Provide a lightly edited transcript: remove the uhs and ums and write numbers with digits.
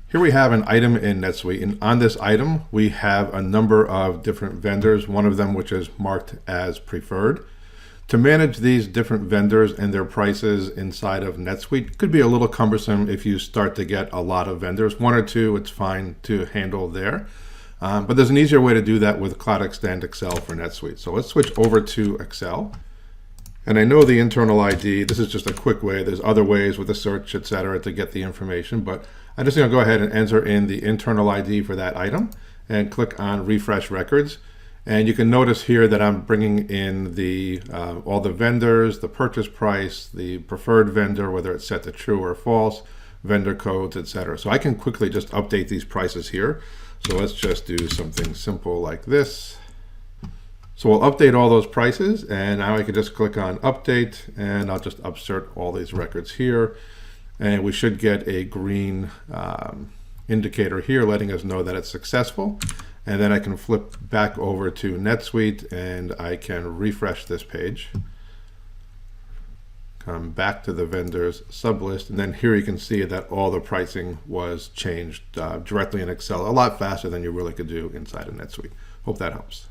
Here we have an item in NetSuite, and on this item we have a number of different vendors, one of them which is marked as preferred. To manage these different vendors and their prices inside of NetSuite could be a little cumbersome if you start to get a lot of vendors. One or two, it's fine to handle there. But there's an easier way to do that with CloudExtend Excel for NetSuite. So let's switch over to Excel. And I know the internal ID, this is just a quick way. There's other ways with the search, etc., to get the information, but I'm just going to go ahead and enter in the internal ID for that item and click on Refresh Records. And you can notice here that I'm bringing in the all the vendors, the purchase price, the preferred vendor, whether it's set to true or false, vendor codes, etc. So I can quickly just update these prices here. So let's just do something simple like this. So we'll update all those prices, and now I can just click on Update, and I'll just insert all these records here. And we should get a green indicator here letting us know that it's successful. And then I can flip back over to NetSuite and I can refresh this page. Come back to the vendors sublist, and then here you can see that all the pricing was changed directly in Excel, a lot faster than you really could do inside of NetSuite. Hope that helps.